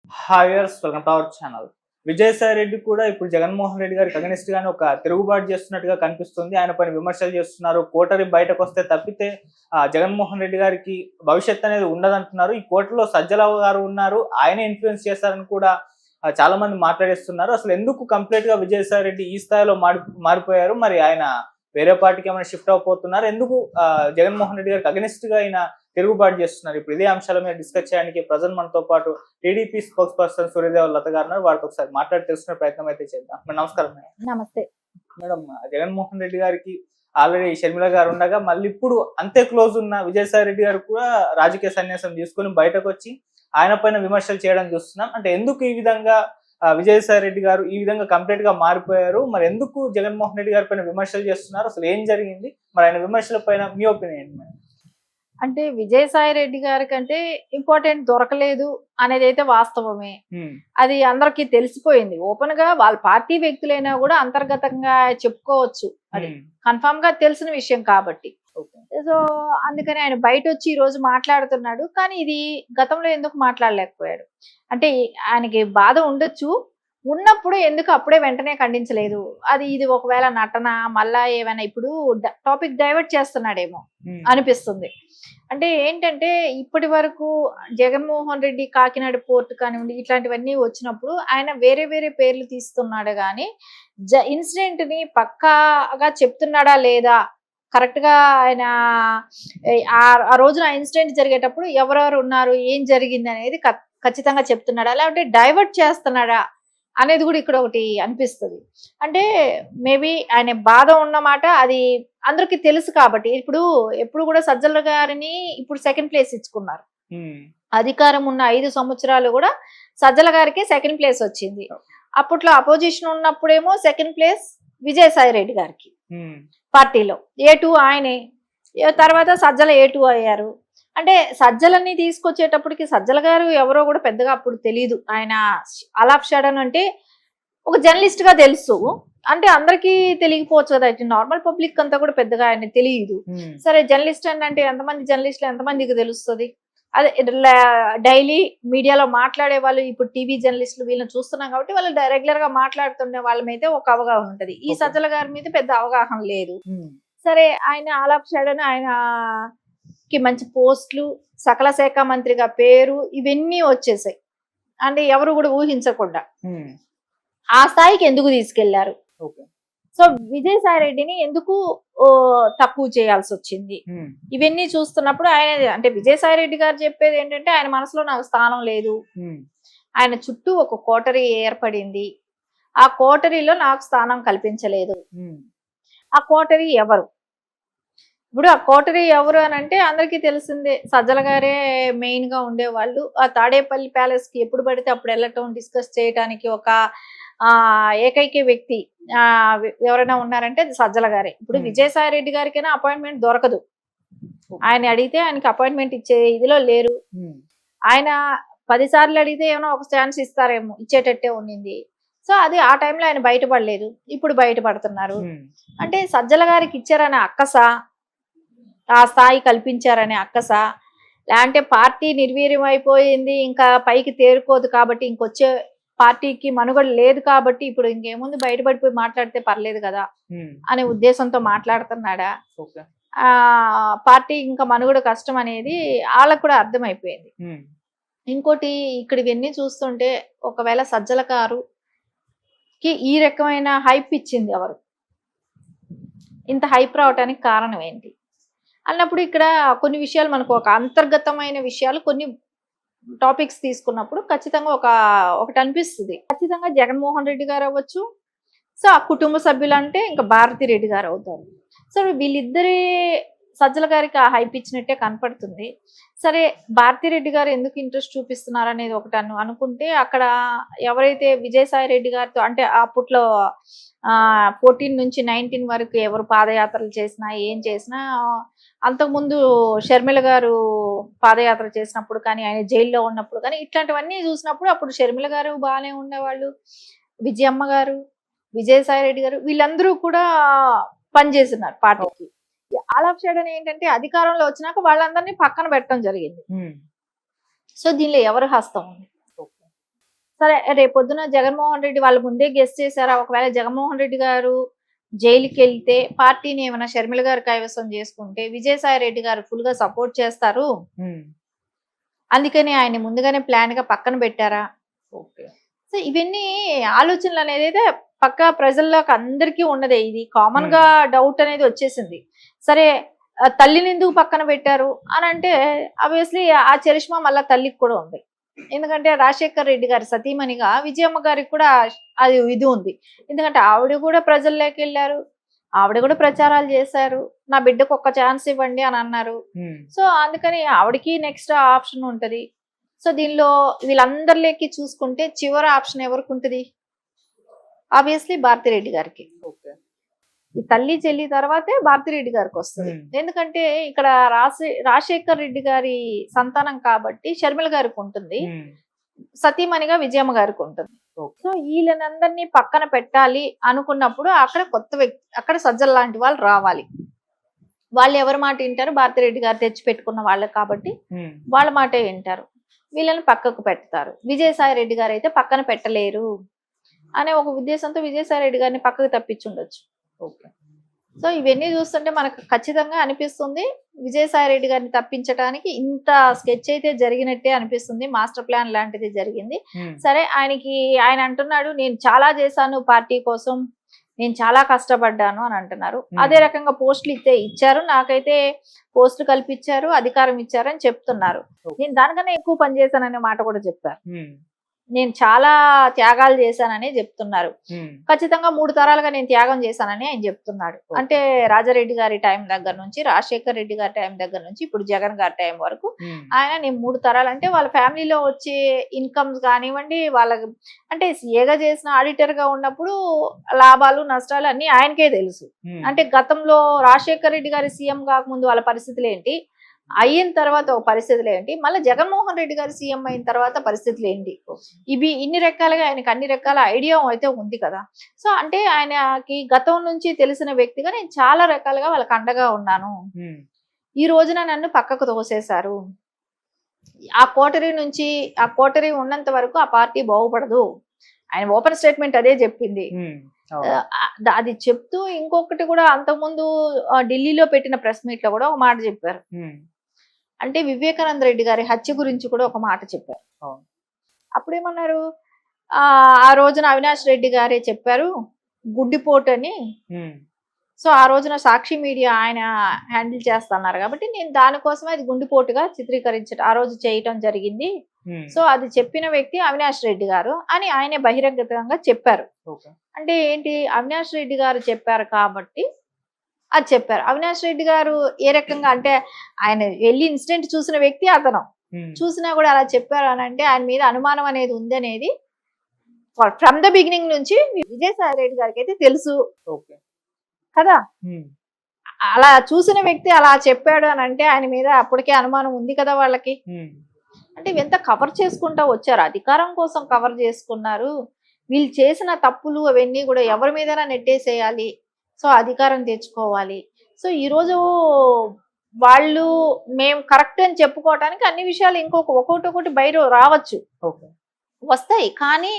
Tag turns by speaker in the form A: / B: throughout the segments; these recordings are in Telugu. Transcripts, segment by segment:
A: హాయర్స్ welcome to our channel. Vijayasai Reddy కూడా ఇప్పుడు జగన్మోహన్ రెడ్డి గారికి అగనిస్ట్ గానే ఒక తిరుగుబాటు చేస్తున్నట్టుగా కనిపిస్తుంది. ఆయన పైన విమర్శలు చేస్తున్నారు. కోటరి బయటకు వస్తే తప్పితే జగన్మోహన్ రెడ్డి గారికి భవిష్యత్ అనేది ఉండదంటున్నారు. ఈ కోటలో సజ్జలరావు గారు ఉన్నారు, ఆయనే ఇన్ఫ్లుయెన్స్ చేస్తారని కూడా చాలా మంది మాట్లాడేస్తున్నారు. అసలు ఎందుకు కంప్లీట్ గా విజయసాయి రెడ్డి ఈ స్థాయిలో మారిపోయారు? మరి ఆయన వేరే పార్టీకి ఏమైనా షిఫ్ట్ అయిపోతున్నారు? ఎందుకు జగన్మోహన్ రెడ్డి గారికి అగనిస్ట్ గా ఆయన తిరుగుబాటు చేస్తున్నారు? ఇప్పుడు ఇదే అంశాల మీద డిస్కస్ చేయడానికి ప్రజెంట్ మనతో పాటు టీడీపీ స్పోక్స్ పర్సన్ సూర్యదేవ్ లత గారు ఉన్నారు. వారితో ఒకసారి మాట్లాడి తెలుసుకునే ప్రయత్నం అయితే చేద్దాం. నమస్కారం మేడం.
B: నమస్తే
A: మేడం, జగన్మోహన్ రెడ్డి గారికి ఆల్రెడీ షర్మిల గారు ఉండగా మళ్ళీ ఇప్పుడు అంతే క్లోజ్ ఉన్న విజయసాయి రెడ్డి గారు కూడా రాజకీయ సన్యాసం తీసుకుని బయటకు వచ్చి ఆయన పైన విమర్శలు చేయడం చూస్తున్నాం. అంటే ఎందుకు ఈ విధంగా విజయసాయి రెడ్డి గారు ఈ విధంగా కంప్లీట్ గా మారిపోయారు? మరి ఎందుకు జగన్మోహన్ రెడ్డి గారి పైన విమర్శలు చేస్తున్నారు? అసలు ఏం జరిగింది? మరి ఆయన విమర్శల పైన మీ ఒపీనియన్ ఏంటి మేడం?
B: అంటే విజయసాయి రెడ్డి గారి కంటే ఇంపార్టెంట్ దొరకలేదు అనేది అయితే వాస్తవమే. అది అందరికి తెలిసిపోయింది. ఓపెన్ గా వాళ్ళ పార్టీ వ్యక్తులైనా కూడా అంతర్గతంగా చెప్పుకోవచ్చు. అది కన్ఫర్మ్ గా తెలిసిన విషయం కాబట్టి. సో అందుకని ఆయన బయట వచ్చి ఈ రోజు మాట్లాడుతున్నాడు. కానీ ఇది గతంలో ఎందుకు మాట్లాడలేకపోయాడు అంటే ఆయనకి బాధ ఉండొచ్చు, ఉన్నప్పుడు ఎందుకు అప్పుడే వెంటనే ఖండించలేదు? ఇది ఒకవేళ నటన మళ్ళా ఏమైనా ఇప్పుడు టాపిక్ డైవర్ట్ చేస్తున్నాడేమో అనిపిస్తుంది. అంటే ఏంటంటే ఇప్పటి వరకు జగన్మోహన్ రెడ్డి కాకినాడ పోర్ట్ కానివ్వండి ఇట్లాంటివన్నీ వచ్చినప్పుడు ఆయన వేరే వేరే పేర్లు తీస్తున్నాడు, కానీ ఇన్సిడెంట్ ని పక్కాగా చెప్తున్నాడా లేదా, కరెక్ట్ గా ఆయన ఆ రోజున ఇన్సిడెంట్ జరిగేటప్పుడు ఎవరెవరు ఉన్నారు, ఏం జరిగింది అనేది ఖచ్చితంగా చెప్తున్నాడా, లేకపోతే డైవర్ట్ చేస్తున్నాడా అనేది కూడా ఇక్కడ ఒకటి అనిపిస్తుంది. అంటే మేబీ ఆయన బాధ ఉన్నమాట అది అందరికి తెలుసు కాబట్టి. ఎప్పుడు కూడా సజ్జల గారిని ఇప్పుడు సెకండ్ ప్లేస్ ఇచ్చుకున్నారు. అధికారం ఉన్న 5 సంవత్సరాలు కూడా సజ్జల గారికి సెకండ్ ప్లేస్ వచ్చింది. అప్పట్లో అపోజిషన్ ఉన్నప్పుడేమో సెకండ్ ప్లేస్ విజయసాయి రెడ్డి గారికి పార్టీలో, A2 ఆయనే, తర్వాత సజ్జల A2 అయ్యారు. అంటే సజ్జలని తీసుకొచ్చేటప్పటికి సజ్జల గారు ఎవరో కూడా పెద్దగా అప్పుడు తెలియదు. ఆయన అలాఫ్ షడన్ అంటే ఒక జర్నలిస్ట్ గా తెలుసు, అంటే అందరికీ తెలియకపోవచ్చు కదా, నార్మల్ పబ్లిక్ అంతా కూడా పెద్దగా ఆయన తెలియదు. సరే జర్నలిస్ట్ అంటే ఎంతమంది జర్నలిస్టులు ఎంతమందికి తెలుస్తుంది? అదే డైలీ మీడియాలో మాట్లాడే వాళ్ళు, ఇప్పుడు టీవీ జర్నలిస్టులు వీళ్ళని చూస్తున్నాం కాబట్టి వాళ్ళు రెగ్యులర్ గా మాట్లాడుతుండే వాళ్ళ మీద ఒక అవగాహన ఉంటది. ఈ సజ్జల గారి మీద పెద్ద అవగాహన లేదు. సరే ఆయన అలాఫ్ షడన్ ఆయనకి మంచి పోస్టులు, సకల శాఖ మంత్రిగా పేరు, ఇవన్నీ వచ్చేసాయి. అంటే ఎవరు కూడా ఊహించకుండా ఆ స్థాయికి ఎందుకు తీసుకెళ్లారు? సో విజయసాయి రెడ్డిని ఎందుకు తక్కువ చేయాల్సి వచ్చింది? ఇవన్నీ చూస్తున్నప్పుడు ఆయన అంటే విజయసాయి రెడ్డి గారు చెప్పేది ఏంటంటే ఆయన మనసులో నాకు స్థానం లేదు, ఆయన చుట్టూ ఒక కోటరీ ఏర్పడింది, ఆ కోటరీలో నాకు స్థానం కల్పించలేదు. ఆ కోటరీ ఎవరు? ఇప్పుడు ఆ కోటరీ ఎవరు అని అంటే అందరికీ తెలిసిందే, సజ్జల గారే మెయిన్ గా ఉండేవాళ్ళు. ఆ తాడేపల్లి ప్యాలెస్ కి ఎప్పుడు పడితే అప్పుడు వెళ్ళటం, డిస్కస్ చేయడానికి ఒక ఏకైక వ్యక్తి ఎవరైనా ఉన్నారంటే అది సజ్జల గారే. ఇప్పుడు విజయసాయి రెడ్డి గారికైనా అపాయింట్మెంట్ దొరకదు. ఆయన అడిగితే ఆయనకి అపాయింట్మెంట్ ఇచ్చే ఇదిలో లేరు. ఆయన 10 సార్లు అడిగితే ఏమైనా ఒక ఛాన్స్ ఇస్తారేమో, ఇచ్చేటట్టే ఉండింది. సో అది ఆ టైంలో ఆయన బయటపడలేదు, ఇప్పుడు బయటపడుతున్నారు. అంటే సజ్జల గారికి ఇచ్చారనే అక్కసా, ఆ స్థాయి కల్పించారనే అక్కసా, లేదంటే పార్టీ నిర్వీర్యం అయిపోయింది ఇంకా పైకి తేరుకోదు కాబట్టి, ఇంకొచ్చే పార్టీకి మనుగడ లేదు కాబట్టి ఇప్పుడు ఇంకేముంది బయటపడిపోయి మాట్లాడితే పర్లేదు కదా అనే ఉద్దేశంతో మాట్లాడుతున్నాడా? పార్టీ ఇంకా మనుగడ కష్టం అనేది వాళ్ళకు కూడా అర్థమైపోయింది. ఇంకోటి ఇక్కడ ఇవన్నీ చూస్తుంటే ఒకవేళ సజ్జల గారుకి ఈ రకమైన హైప్ ఇచ్చింది ఎవరు, ఇంత హైప్ రావడానికి కారణం ఏంటి అన్నప్పుడు ఇక్కడ కొన్ని విషయాలు మనకు ఒక అంతర్గతమైన విషయాలు, కొన్ని టాపిక్స్ తీసుకున్నప్పుడు ఖచ్చితంగా ఒకటి అనిపిస్తుంది. ఖచ్చితంగా జగన్మోహన్ రెడ్డి గారు అవ్వచ్చు, సో ఆ కుటుంబ సభ్యులు అంటే ఇంకా భారతి రెడ్డి గారు అవుతారు. సో వీళ్ళిద్దరి సజ్జల గారికి ఆ హైప్ ఇచ్చినట్టే కనపడుతుంది. సరే భారతి రెడ్డి గారు ఎందుకు ఇంట్రెస్ట్ చూపిస్తున్నారు అనేది ఒకటి అనుకుంటే, అక్కడ ఎవరైతే విజయసాయి రెడ్డి గారితో అంటే అప్పట్లో 14 నుంచి 19 వరకు ఎవరు పాదయాత్రలు చేసినా ఏం చేసినా, అంతకుముందు షర్మిల గారు పాదయాత్ర చేసినప్పుడు కానీ, ఆయన జైల్లో ఉన్నప్పుడు కానీ, ఇట్లాంటివన్నీ చూసినప్పుడు అప్పుడు షర్మిల గారు బాగానే ఉండేవాళ్ళు, విజయమ్మ గారు, విజయసాయి రెడ్డి గారు వీళ్ళందరూ కూడా పనిచేస్తున్నారు పార్టీకి. ఆలాఫ్ షడన్ ఏంటంటే అధికారంలో వచ్చినాక వాళ్ళందరినీ పక్కన పెట్టడం జరిగింది. సో దీనిలో ఎవరు హస్తం ఉంది? సరే రేపొద్దున జగన్మోహన్ రెడ్డి వాళ్ళు ముందే గెస్ట్ చేశారా, ఒకవేళ జగన్మోహన్ రెడ్డి గారు జైలుకి వెళ్తే పార్టీని ఏమైనా షర్మిల గారు కైవసం చేసుకుంటే విజయసాయి రెడ్డి గారు ఫుల్ గా సపోర్ట్ చేస్తారు, అందుకని ఆయన ముందుగానే ప్లాన్ గా పక్కన పెట్టారా.
A: ఓకే.
B: సో ఇవన్నీ ఆలోచనలు అనేది అయితే పక్కా ప్రజల్లోకి అందరికీ ఉన్నదే, ఇది కామన్ గా డౌట్ అనేది వచ్చేసింది. సరే తల్లిని ఎందుకు పక్కన పెట్టారు అని అంటే ఆబ్వియస్లీ ఆ చరిష్మా మళ్ళా తల్లికి కూడా ఉంది. ఎందుకంటే రాజశేఖర్ రెడ్డి గారి సతీమణిగా విజయమ్మ గారికి కూడా అది ఇది ఉంది. ఎందుకంటే ఆవిడ కూడా ప్రజల్లోకి వెళ్ళారు, ఆవిడ కూడా ప్రచారాలు చేశారు, నా బిడ్డకు ఒక్క ఛాన్స్ ఇవ్వండి అని అన్నారు. సో అందుకని ఆవిడకి నెక్స్ట్ ఆప్షన్ ఉంటది. సో దీనిలో వీళ్ళందరిలోకి చూసుకుంటే చివరి ఆప్షన్ ఎవరికి ఉంటుంది, ఆబ్వియస్లీ భారతిరెడ్డి గారికి. ఈ తల్లి చెల్లి తర్వాతే భారతిరెడ్డి గారికి వస్తుంది. ఎందుకంటే ఇక్కడ రాజశేఖర్ రెడ్డి గారి సంతానం కాబట్టి షర్మిల గారికి ఉంటుంది, సతీమణిగా విజయమ్మ గారికి ఉంటుంది. సో వీళ్ళనందరినీ పక్కన పెట్టాలి అనుకున్నప్పుడు అక్కడ కొత్త వ్యక్తి, అక్కడ సజ్జల లాంటి వాళ్ళు రావాలి. వాళ్ళు ఎవరి మాట వింటారు, భారతిరెడ్డి గారు తెచ్చి పెట్టుకున్న వాళ్ళు కాబట్టి వాళ్ళ మాటే వింటారు, వీళ్ళని పక్కకు పెడతారు. విజయసాయి రెడ్డి గారు అయితే పక్కన పెట్టలేరు అనే ఒక ఉద్దేశంతో విజయసాయి రెడ్డి గారిని పక్కకు తప్పించుండొచ్చు. సో ఇవన్నీ చూస్తుంటే మనకు ఖచ్చితంగా అనిపిస్తుంది విజయసాయి రెడ్డి గారిని తప్పించడానికి ఇంత స్కెచ్ అయితే జరిగినట్టే అనిపిస్తుంది, మాస్టర్ ప్లాన్ లాంటిది జరిగింది. సరే ఆయన అంటున్నాడు నేను చాలా చేశాను పార్టీ కోసం, నేను చాలా కష్టపడ్డాను అని అంటున్నారు. అదే రకంగా పోస్టులు ఇచ్చారు, నాకైతే పోస్టులు కల్పించారు, అధికారం ఇచ్చారు అని చెప్తున్నారు. నేను దానికన్నా ఎక్కువ పనిచేశాననే మాట కూడా చెప్పారు. నేను చాలా త్యాగాలు చేశానని చెప్తున్నారు. ఖచ్చితంగా 3 తరాలుగా నేను త్యాగం చేశానని ఆయన చెప్తున్నాడు. అంటే రాజారెడ్డి గారి టైం దగ్గర నుంచి, రాజశేఖర్ రెడ్డి గారి టైం దగ్గర నుంచి ఇప్పుడు జగన్ గారి టైం వరకు ఆయన నేను 3 తరాలు అంటే వాళ్ళ ఫ్యామిలీలో వచ్చే ఇన్కమ్స్ కానివ్వండి, వాళ్ళకి అంటే సీఏగా చేసిన ఆడిటర్ గా ఉన్నప్పుడు లాభాలు నష్టాలు అన్ని ఆయనకే తెలుసు. అంటే గతంలో రాజశేఖర్ రెడ్డి గారి సీఎం కాకముందు వాళ్ళ పరిస్థితులు ఏంటి, అయిన తర్వాత ఒక పరిస్థితులు ఏంటి, మళ్ళీ జగన్మోహన్ రెడ్డి గారు సీఎం అయిన తర్వాత పరిస్థితులు ఏంటి, ఇవి ఇన్ని రకాలుగా ఆయనకి అన్ని రకాల ఐడియా అయితే ఉంది కదా. సో అంటే ఆయనకి గతం నుంచి తెలిసిన వ్యక్తిగా నేను చాలా రకాలుగా వాళ్ళకి అండగా ఉన్నాను, ఈ రోజున నన్ను పక్కకు తోసేశారు, ఆ కోటరీ ఉన్నంత వరకు ఆ పార్టీ బాగుపడదు, ఆయన ఓపెన్ స్టేట్మెంట్ అదే చెప్పింది. అది చెప్తూ ఇంకొకటి కూడా అంతకుముందు ఢిల్లీలో పెట్టిన ప్రెస్ మీట్ లో కూడా ఒక మాట చెప్పారు. అంటే వివేకానంద రెడ్డి గారి హత్య గురించి కూడా ఒక మాట చెప్పారు. అప్పుడేమన్నారు, ఆ రోజున అవినాష్ రెడ్డి గారే చెప్పారు గుడ్డిపోటు అని. సో ఆ రోజున సాక్షి మీడియా ఆయన హ్యాండిల్ చేస్తున్నారు కాబట్టి నేను దానికోసమే అది గుండెపోటుగా ఆ రోజు చేయటం జరిగింది. సో అది చెప్పిన వ్యక్తి అవినాష్ రెడ్డి గారు అని ఆయనే బహిరంగతంగా చెప్పారు. అంటే ఏంటి, అవినాష్ రెడ్డి గారు చెప్పారు కాబట్టి అది చెప్పారు. అవినాష్ రెడ్డి గారు ఏ రకంగా అంటే ఆయన వెళ్ళి ఇన్సిడెంట్ చూసిన వ్యక్తి అతను, చూసినా కూడా అలా చెప్పారు అని అంటే ఆయన మీద అనుమానం అనేది ఉంది అనేది ఫ్రమ్ ద బిగినింగ్ నుంచి విజయసాయి రెడ్డి గారికి అయితే తెలుసు కదా. అలా చూసిన వ్యక్తి అలా చెప్పాడు అని అంటే ఆయన మీద అప్పటికే అనుమానం ఉంది కదా వాళ్ళకి. అంటే ఎంత కవర్ చేసుకుంటా వచ్చారు, అధికారం కోసం కవర్ చేసుకున్నారు. వీళ్ళు చేసిన తప్పులు అవన్నీ కూడా ఎవరి మీదైనా నెట్టేసేయాలి, సో అధికారం తెచ్చుకోవాలి. సో ఈరోజు వాళ్ళు మేము కరెక్ట్ అని చెప్పుకోవటానికి అన్ని విషయాలు ఒక్కొక్కటి బయట రావచ్చు, వస్తాయి. కానీ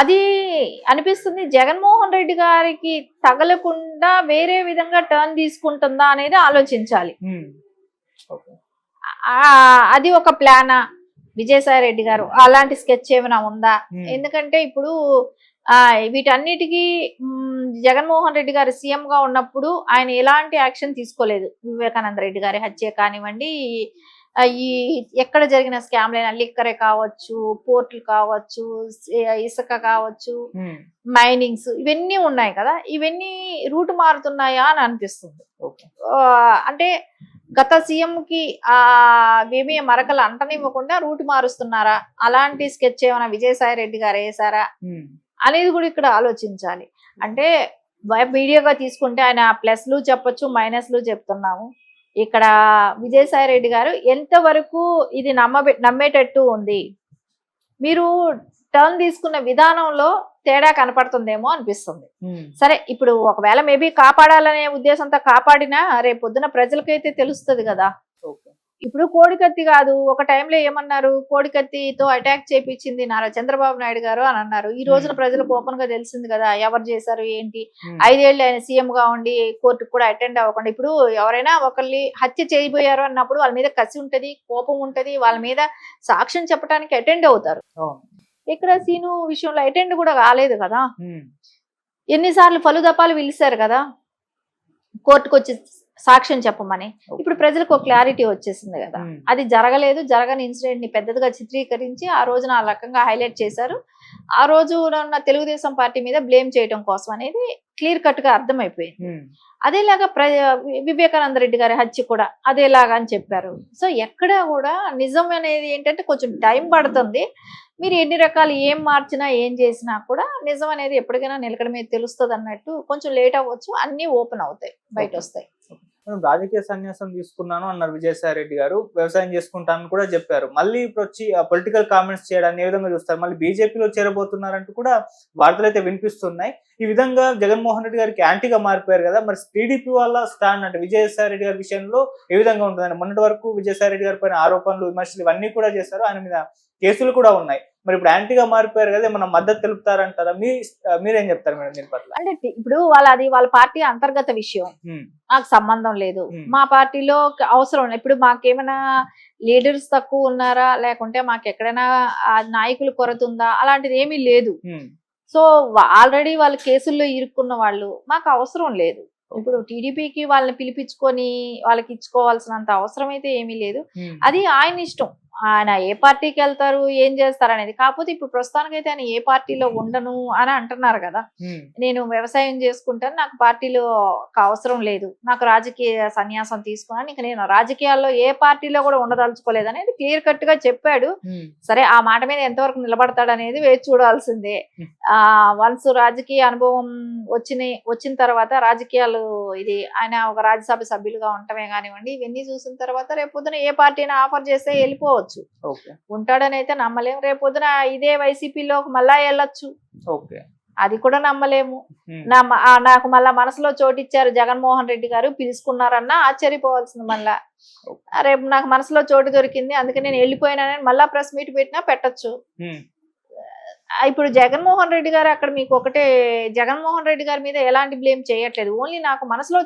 B: అది అనిపిస్తుంది జగన్మోహన్ రెడ్డి గారికి తగలకుండా వేరే విధంగా టర్న్ తీసుకుంటుందా అనేది ఆలోచించాలి. అది ఒక ప్లానా విజయసాయి రెడ్డి గారు, అలాంటి స్కెచ్ ఏమైనా ఉందా? ఎందుకంటే ఇప్పుడు వీటన్నిటికీ జగన్మోహన్ రెడ్డి గారు సీఎం గా ఉన్నప్పుడు ఆయన ఎలాంటి యాక్షన్ తీసుకోలేదు. వివేకానంద రెడ్డి గారి హత్య కానివ్వండి, ఈ ఎక్కడ జరిగిన స్కామ్లైనా లిక్కరే కావచ్చు, పోర్టులు కావచ్చు, ఇసుక కావచ్చు, మైనింగ్స్ ఇవన్నీ ఉన్నాయి కదా, ఇవన్నీ రూట్ మారుతున్నాయా అని అనిపిస్తుంది. అంటే గత సీఎం కి ఏమీ మరకలు అంటనివ్వకుండా రూట్ మారుస్తున్నారా, అలాంటి స్కెచ్ ఏమైనా విజయసాయి రెడ్డి గారు వేసారా అనేది కూడా ఇక్కడ ఆలోచించాలి. అంటే మీడియాగా తీసుకుంటే ఆయన ప్లస్లు చెప్పొచ్చు, మైనస్లు చెప్తున్నాము. ఇక్కడ విజయసాయి రెడ్డి గారు ఎంతవరకు ఇది నమ్మేటట్టు ఉంది, మీరు టర్న్ తీసుకున్న విధానంలో తేడా కనపడుతుందేమో అనిపిస్తుంది. సరే ఇప్పుడు ఒకవేళ మేబీ కాపాడాలనే ఉద్దేశంతో కాపాడినా రేపు పొద్దున ప్రజలకైతే తెలుస్తుంది కదా. ఇప్పుడు కోడికత్తి కాదు, ఒక టైంలో ఏమన్నారు, కోడికత్తితో అటాక్ చేపించింది నారా చంద్రబాబు నాయుడు గారు అని అన్నారు. ఈ రోజున ప్రజలకు ఓపెన్ గా తెలిసింది కదా ఎవరు చేశారు ఏంటి. 5 ఏళ్ళు ఆయన సీఎం గా ఉండి కోర్టుకు కూడా అటెండ్ అవ్వకుండా, ఇప్పుడు ఎవరైనా ఒకరిని హత్య చేయబోయారు అన్నప్పుడు వాళ్ళ మీద కసి ఉంటది, కోపం ఉంటది, వాళ్ళ మీద సాక్ష్యం చెప్పడానికి అటెండ్ అవుతారు. ఇక్కడ సీను విషయంలో అటెండ్ కూడా కాలేదు కదా. ఎన్నిసార్లు పలుదపాలు పిలిచారు కదా కోర్టుకు వచ్చి సాక్ష్యం చెప్పమని. ఇప్పుడు ప్రజలకు ఒక క్లారిటీ వచ్చేసింది కదా, అది జరగలేదు, జరగని ఇన్సిడెంట్ ని పెద్దదిగా చిత్రీకరించి ఆ రోజున ఆ రకంగా హైలైట్ చేశారు. ఆ రోజు ఉన్న తెలుగుదేశం పార్టీ మీద బ్లేమ్ చేయడం కోసం అనేది క్లియర్ కట్ గా అర్థమైపోయింది. అదేలాగా వివేకానంద రెడ్డి గారి హత్య కూడా అదేలాగా అని చెప్పారు. సో ఎక్కడ కూడా నిజం అనేది ఏంటంటే కొంచెం టైం పడుతుంది. మీరు ఎన్ని రకాలు ఏం మార్చినా ఏం చేసినా కూడా నిజం అనేది ఎప్పటికైనా నిలకడ మీద తెలుస్తుంది అన్నట్టు. కొంచెం లేట్ అవ్వచ్చు, అన్ని ఓపెన్ అవుతాయి, బయట వస్తాయి.
A: నేను రాజకీయ సన్యాసం తీసుకున్నాను అన్నారు విజయసాయి రెడ్డి గారు, వ్యవసాయం చేసుకుంటానని కూడా చెప్పారు. మళ్ళీ ఇప్పుడు వచ్చి పొలిటికల్ కామెంట్స్ చేయడాన్ని ఏ విధంగా చూస్తారు? మళ్ళీ బీజేపీలో చేరబోతున్నారంటూ కూడా వార్తలు అయితే వినిపిస్తున్నాయి. ఈ విధంగా జగన్మోహన్ రెడ్డి గారికి యాంటీగా మారిపోయారు కదా, మరి టీడీపీ వాళ్ళ స్టాండ్ అంటే విజయసాయి రెడ్డి గారి విషయంలో ఏ విధంగా ఉంటుందని? మొన్నటి వరకు విజయసాయి రెడ్డి గారి పైన ఆరోపణలు, విమర్శలు ఇవన్నీ కూడా చేశారు, ఆయన మీద కేసులు కూడా ఉన్నాయి. మరి ఇప్పుడు యాంటీగా మారిపోయారు కదా, ఏమన్నా మద్దతు తెలుపుతారంటారా? మీరేం చెప్తారు మేడం దీని పట్ల?
B: అంటే ఇప్పుడు వాళ్ళ పార్టీ అంతర్గత విషయం, నాకు సంబంధం లేదు. మా పార్టీలో అవసరం ఇప్పుడు మాకేమైనా లీడర్స్ తక్కువ ఉన్నారా, లేకుంటే మాకు ఎక్కడైనా నాయకులు కొరత ఉందా, అలాంటిది ఏమీ లేదు. సో ఆల్రెడీ వాళ్ళు కేసుల్లో ఇరుక్కున్న వాళ్ళు, మాకు అవసరం లేదు. ఇప్పుడు టీడీపీకి వాళ్ళని పిలిపించుకొని వాళ్ళకి ఇచ్చుకోవాల్సినంత అవసరం అయితే ఏమీ లేదు. అది ఆయన ఇష్టం, ఆయన ఏ పార్టీకి వెళ్తారు ఏం చేస్తారు అనేది. కాకపోతే ఇప్పుడు ప్రస్తుతానికైతే ఆయన ఏ పార్టీలో ఉండను అని అంటున్నారు కదా. నేను వ్యవసాయం చేసుకుంటాను, నాకు పార్టీలో అవసరం లేదు, నాకు రాజకీయ సన్యాసం తీసుకున్నాను, ఇంకా నేను రాజకీయాల్లో ఏ పార్టీలో కూడా ఉండదలుచుకోలేదు అనేది క్లియర్ కట్ గా చెప్పాడు. సరే, ఆ మాట మీద ఎంతవరకు నిలబడతాడు అనేది వేచి చూడాల్సిందే. వన్స్ రాజకీయ అనుభవం వచ్చిన తర్వాత రాజకీయాలు ఇది ఆయన ఒక రాజ్యసభ సభ్యులుగా ఉండటమే కానివ్వండి, ఇవన్నీ చూసిన తర్వాత రేపొద్దున ఏ పార్టీ ఆఫర్ చేస్తే వెళ్ళిపోవచ్చు. ఉంటాడని అయితే నమ్మలేము. రేపొద్దున ఇదే వైసీపీలో మళ్ళా వెళ్ళొచ్చు, అది కూడా నమ్మలేము. నాకు మళ్ళా మనసులో చోటిచ్చారు జగన్మోహన్ రెడ్డి గారు, పిలుచుకున్నారన్నా ఆశ్చర్యపోవాల్సింది. మళ్ళా రేపు నాకు మనసులో చోటు దొరికింది అందుకే నేను వెళ్ళిపోయినానని మళ్ళా ప్రెస్ మీట్ పెట్టినా పెట్టచ్చు. ఇప్పుడు జగన్మోహన్ రెడ్డి గారు అక్కడ మీకు ఒకటే, జగన్మోహన్ రెడ్డి గారి మీద ఎలాంటి బ్లేమ్ చేయట్లేదు, ఓన్లీ నాకు మనసులో